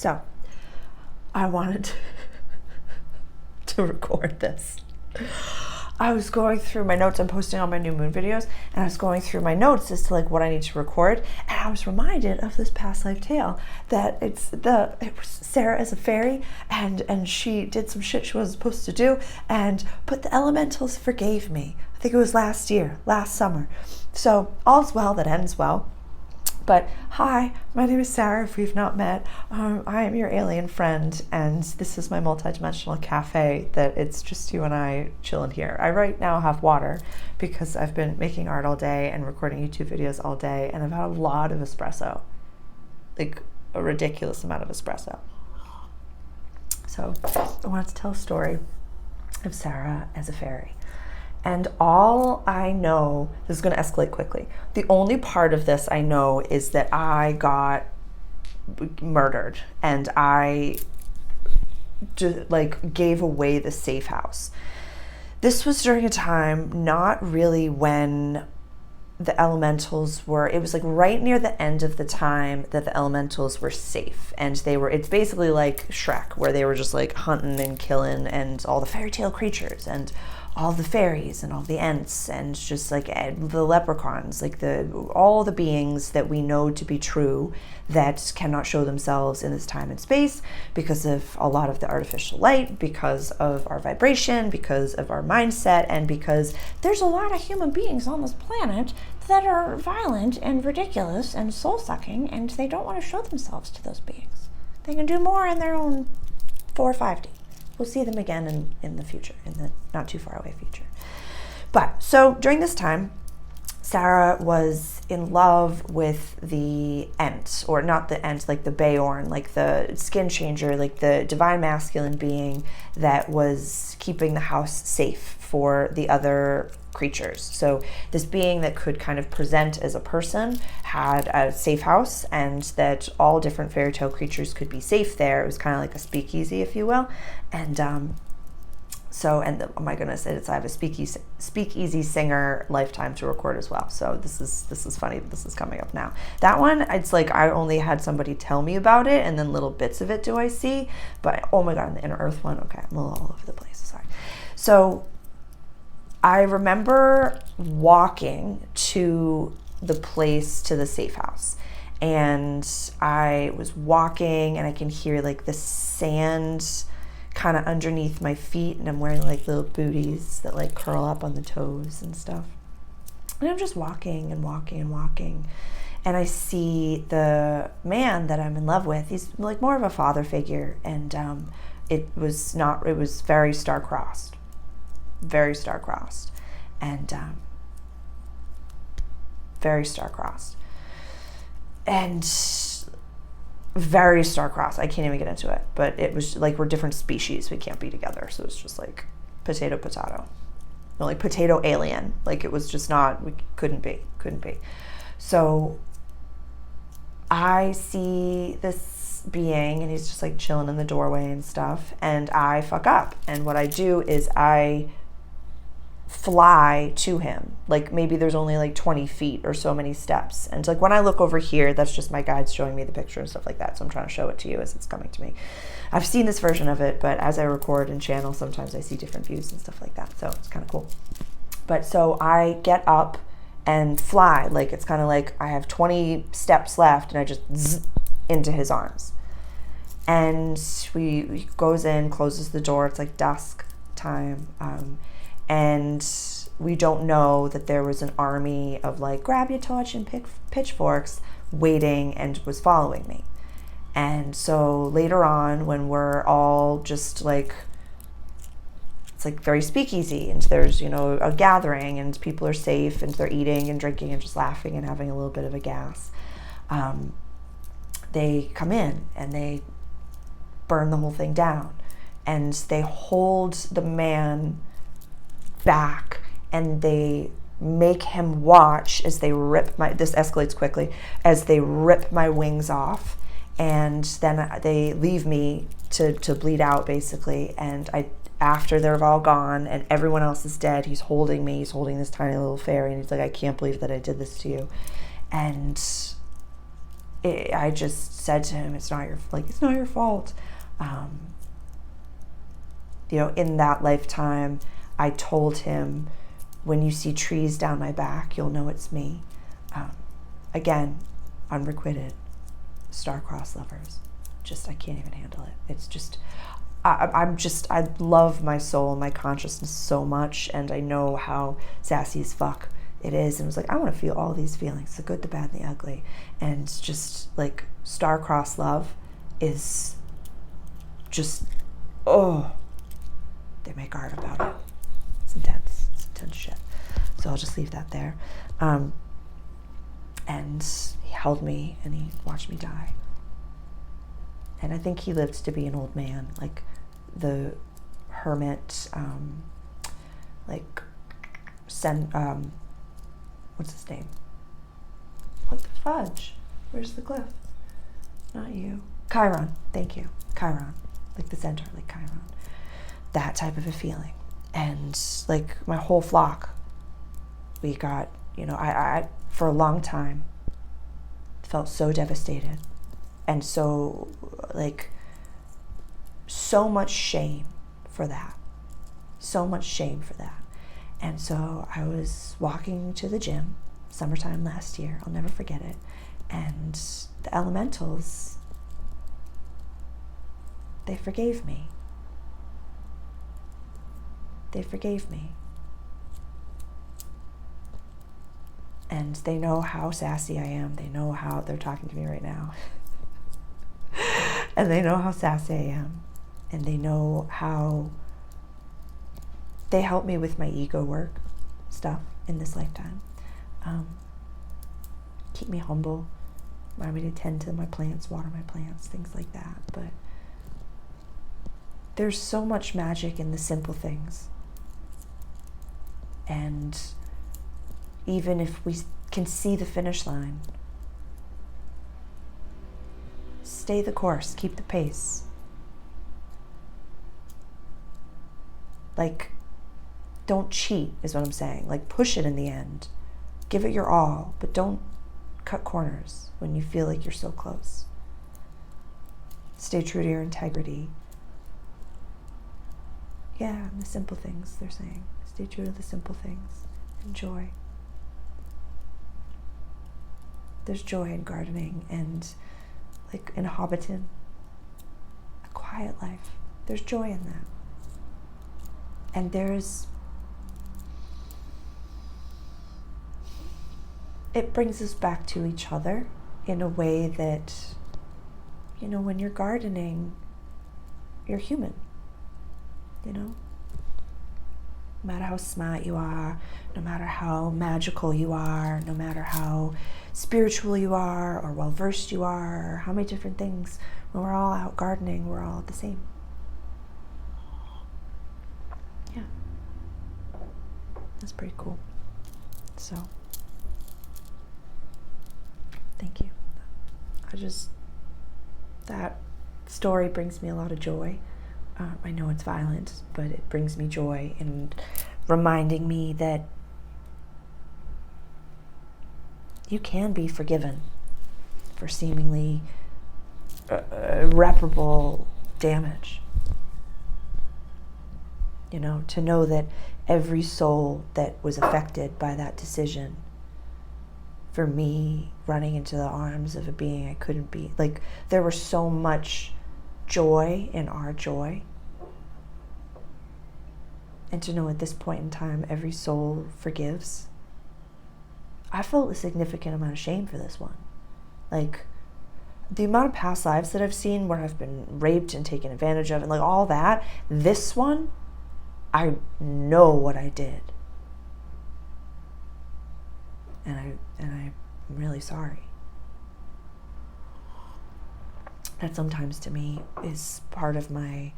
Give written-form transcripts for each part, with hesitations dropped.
So I wanted to record this. I was going through my notes. I'm posting all my new moon videos, and I was going through my notes as to like what I need to record, and I was reminded of this past life tale that it was Sarah as a fairy, and she did some shit she wasn't supposed to do, but the elementals forgave me. I think it was last summer. So all's well that ends well. But hi, my name is Sarah, if we've not met. I am your alien friend, and this is my multidimensional cafe that it's just you and I chilling here. I right now have water because I've been making art all day and recording YouTube videos all day, and I've had a lot of espresso, like a ridiculous amount of espresso. So I wanted to tell a story of Sarah as a fairy. And all I know, this is going to escalate quickly. The only part of this I know is that I got murdered and I gave away the safe house. This was during a time not really when the elementals were, it was like right near the end of the time that the elementals were safe, and it's basically like Shrek, where they were just like hunting and killing and all the fairy tale creatures and all the fairies and all the ents and just like the leprechauns, like all the beings that we know to be true that cannot show themselves in this time and space because of a lot of the artificial light, because of our vibration, because of our mindset, and because there's a lot of human beings on this planet that are violent and ridiculous and soul-sucking, and they don't want to show themselves to those beings. They can do more in their own 4 or 5D. We'll see them again in the future, in the not too far away future. But so during this time, Sarah was in love with the Ent, or not the Ent, like the Beorn, like the skin changer, like the divine masculine being that was keeping the house safe for the other creatures. So this being that could kind of present as a person had a safe house, and that all different fairy tale creatures could be safe there. It was kind of like a speakeasy, if you will. And oh my goodness, I have a speakeasy singer lifetime to record as well. So this is funny that this is coming up now. That one, it's like I only had somebody tell me about it, and then little bits of it do I see. But oh my god, and the Inner Earth one, okay, I'm a little all over the place. Sorry. So I remember walking to the safe house, and I was walking, and I can hear like the sand kind of underneath my feet, and I'm wearing like little booties that like curl up on the toes and stuff. And I'm just walking and walking and walking, and I see the man that I'm in love with. He's like more of a father figure, and it was very star-crossed. Very star-crossed, and very star-crossed, and very star-crossed. I can't even get into it, but it was like we're different species. We can't be together, so it's just like potato. No, like potato alien. Like it was just not. We couldn't be. So I see this being, and he's just like chilling in the doorway and stuff, and I fuck up, and what I do is I fly to him. Like maybe there's only like 20 feet or so many steps, and like when I look over here, that's just my guides showing me the picture and stuff like that, so I'm trying to show it to you as it's coming to me. I've seen this version of it, but as I record and channel, sometimes I see different views and stuff like that, so it's kind of cool. But so I get up and fly, like it's kind of like I have 20 steps left, and I just zzz into his arms, and he goes in, closes the door. It's like dusk time, and we don't know that there was an army of like grab your torch and pitchforks waiting and was following me. And so later on, when we're all just like, it's like very speakeasy, and there's, a gathering, and people are safe, and they're eating and drinking and just laughing and having a little bit of a gas, they come in and they burn the whole thing down, and they hold the man back, and they make him watch as they this escalates quickly, as they rip my wings off, and then they leave me to bleed out basically. And after they're all gone and everyone else is dead, he's holding me, he's holding this tiny little fairy, and he's like, I can't believe that I did this to you. And I just said to him, it's not your fault. In that lifetime, I told him, when you see trees down my back, you'll know it's me. Again, unrequited, star-crossed lovers. I can't even handle it. It's just, I love my soul and my consciousness so much, and I know how sassy as fuck it is, and it was like, I want to feel all these feelings, the good, the bad, and the ugly, and just like star-crossed love is just, they make art about it. It's intense shit. So I'll just leave that there. And he held me and he watched me die. And I think he lived to be an old man, like the hermit, what's his name? What the fudge? Where's the glyph? Not you. Chiron, thank you. Chiron, like the center, like Chiron. That type of a feeling. And like my whole flock, we got, I for a long time felt so devastated and so much shame for that. And so I was walking to the gym, summertime last year, I'll never forget it, and the elementals, they forgave me. And they know how sassy I am. They know how they're talking to me right now. And they know how sassy I am. And they know how they help me with my ego work stuff in this lifetime. Keep me humble. Remind me to tend to my plants, water my plants, things like that. But there's so much magic in the simple things. And even if we can see the finish line, stay the course, keep the pace. Like, don't cheat is what I'm saying. Like, push it in the end. Give it your all, but don't cut corners when you feel like you're so close. Stay true to your integrity. Yeah, and the simple things, they're saying. Stay true to the simple things. Enjoy. There's joy in gardening and like in Hobbiton, a quiet life. There's joy in that. And it brings us back to each other in a way that, when you're gardening, you're human, No matter how smart you are, no matter how magical you are, no matter how spiritual you are or well-versed you are, or how many different things, when we're all out gardening, we're all the same. Yeah. That's pretty cool. So, thank you. That story brings me a lot of joy. I know it's violent, but it brings me joy in reminding me that you can be forgiven for seemingly irreparable damage. To know that every soul that was affected by that decision, for me running into the arms of a being I couldn't be, like, there was so much joy in our joy. And to know at this point in time, every soul forgives. I felt a significant amount of shame for this one. Like, the amount of past lives that I've seen where I've been raped and taken advantage of and like all that, this one, I know what I did. And I'm really sorry. That sometimes to me is part of my,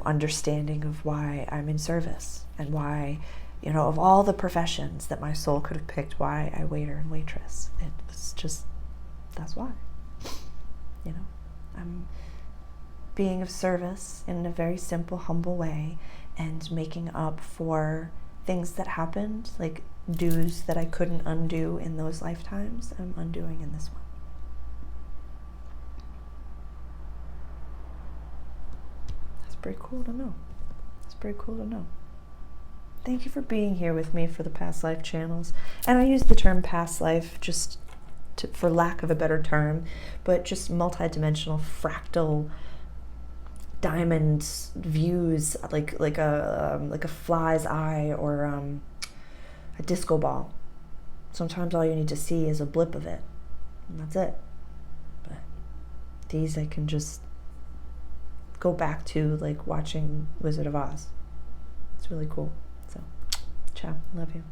understanding of why I'm in service and why, of all the professions that my soul could have picked, why I waiter and waitress. It was just, that's why. I'm being of service in a very simple, humble way and making up for things that happened, like dues that I couldn't undo in those lifetimes, I'm undoing in this one. pretty cool to know. It's pretty cool to know. Thank you for being here with me for the past life channels. And I use the term past life just for lack of a better term, but just multidimensional fractal diamond views, like a fly's eye or a disco ball. Sometimes all you need to see is a blip of it, and that's it. But these I can just go back to, like watching Wizard of Oz. It's really cool. So, ciao. Love you.